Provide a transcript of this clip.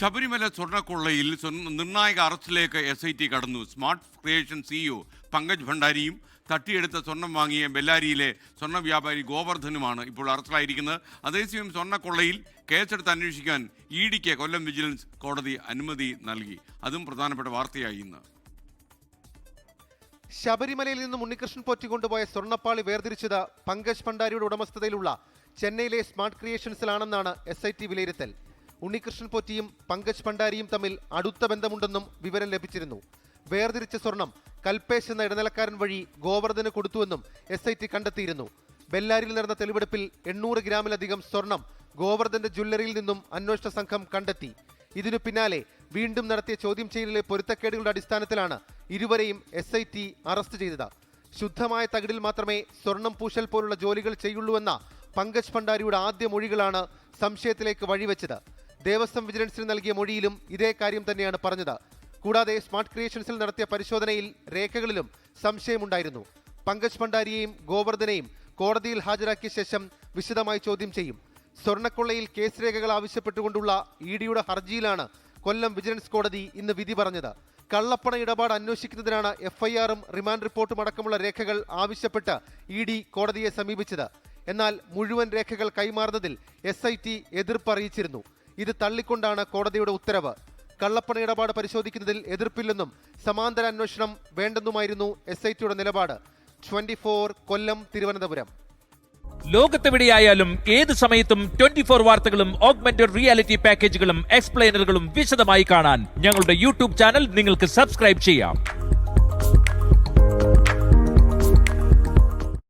ശബരിമല സ്വർണ്ണക്കൊള്ളയിൽ നിർണായക അറസ്റ്റിലേക്ക് SIT കടന്നു. Smart creation CEO Pankaj ഭണ്ഡാരിയും തട്ടിയെടുത്ത സ്വർണം വാങ്ങിയ ബെല്ലാരിയിലെ സ്വർണ്ണ വ്യാപാരി ഗോവർദ്ധനുമാണ് ഇപ്പോൾ അറസ്റ്റിലായിരിക്കുന്നത്. അതേസമയം സ്വർണ്ണക്കൊള്ളയിൽ കേസെടുത്ത് അന്വേഷിക്കാൻ EDക്ക് കൊല്ലം വിജിലൻസ് കോടതി അനുമതി നൽകി. അതും പ്രധാനപ്പെട്ട വാർത്തയായി ഇന്ന്. ശബരിമലയിൽ നിന്നും ഉണ്ണികൃഷ്ണൻ പോറ്റിക്കൊണ്ടുപോയ സ്വർണ്ണപ്പാളി വേർതിരിച്ചത് പങ്കജ് ഭണ്ഡാരിയുടെ ഉടമസ്ഥതയിലുള്ള ചെന്നൈയിലെ സ്മാർട്ട് ക്രിയേഷൻസിലാണെന്നാണ് SIT വിലയിരുത്തൽ. ഉണ്ണികൃഷ്ണൻ പോറ്റിയും പങ്കജ് ഭണ്ഡാരിയും തമ്മിൽ അടുത്ത ബന്ധമുണ്ടെന്നും വിവരം ലഭിച്ചിരുന്നു. വേർതിരിച്ച സ്വർണം കൽപേഷ് എന്ന ഇടനിലക്കാരൻ വഴി ഗോവർദ്ധന് കൊടുത്തുവെന്നും SIT കണ്ടെത്തിയിരുന്നു. ബെല്ലാരിയിൽ നടന്ന തെളിവെടുപ്പിൽ 800 ഗ്രാമിലധികം സ്വർണം ഗോവർദ്ധന്റെ ജ്വല്ലറിയിൽ നിന്നും അന്വേഷണ സംഘം കണ്ടെത്തി. ഇതിനു പിന്നാലെ വീണ്ടും നടത്തിയ ചോദ്യം ചെയ്യലിലെ പൊരുത്തക്കേടുകളുടെ അടിസ്ഥാനത്തിലാണ് ഇരുവരെയും SIT അറസ്റ്റ് ചെയ്തത്. ശുദ്ധമായ തകിടിൽ മാത്രമേ സ്വർണം പൂശൽ പോലുള്ള ജോലികൾ ചെയ്യുള്ളൂവെന്ന പങ്കജ് ഭണ്ഡാരിയുടെ ആദ്യ മൊഴികളാണ് സംശയത്തിലേക്ക് വഴിവെച്ചത്. ദേവസ്വം വിജിലൻസിന് നൽകിയ മൊഴിയിലും ഇതേ കാര്യം തന്നെയാണ് പറഞ്ഞത്. കൂടാതെ സ്മാർട്ട് ക്രിയേഷൻസിൽ നടത്തിയ പരിശോധനയിൽ രേഖകളിലും സംശയമുണ്ടായിരുന്നു. പങ്കജ് ഭണ്ഡാരിയെയും ഗോവർദ്ധനെയും കോടതിയിൽ ഹാജരാക്കിയ ശേഷം വിശദമായി ചോദ്യം ചെയ്യും. സ്വർണ്ണക്കൊള്ളയിൽ കേസ് രേഖകൾ ആവശ്യപ്പെട്ടുകൊണ്ടുള്ള EDയുടെ ഹർജിയിലാണ് കൊല്ലം വിജിലൻസ് കോടതി ഇന്ന് വിധി പറഞ്ഞത്. കള്ളപ്പണ ഇടപാട് അന്വേഷിക്കുന്നതിനാണ് FIRഉം റിമാൻഡ് റിപ്പോർട്ടും അടക്കമുള്ള രേഖകൾ ആവശ്യപ്പെട്ട് ED കോടതിയെ സമീപിച്ചത്. എന്നാൽ മുഴുവൻ രേഖകൾ കൈമാറുന്നതിൽ SIT എതിർപ്പ് അറിയിച്ചിരുന്നു. ഇത് തള്ളിക്കൊണ്ടാണ് കോടതിയുടെ ഉത്തരവ്. കള്ളപ്പണ ഇടപാട് പരിശോധിക്കുന്നതിൽ എതിർപ്പില്ലെന്നും സമാന്തര അന്വേഷണം വേണ്ടെന്നുമായിരുന്നു SITയുടെ നിലപാട്. 24 കൊല്ലം, തിരുവനന്തപുരം. ലോകത്തെവിടെയായാലും ഏത് സമയത്തും 24 വാർത്തകളും ഓഗ്മെന്റഡ് റിയാലിറ്റി പാക്കേജുകളും എക്സ്പ്ലെയിനറുകളും വിശദമായി കാണാൻ ഞങ്ങളുടെ YouTube ചാനൽ നിങ്ങൾക്ക് സബ്സ്ക്രൈബ് ചെയ്യാം.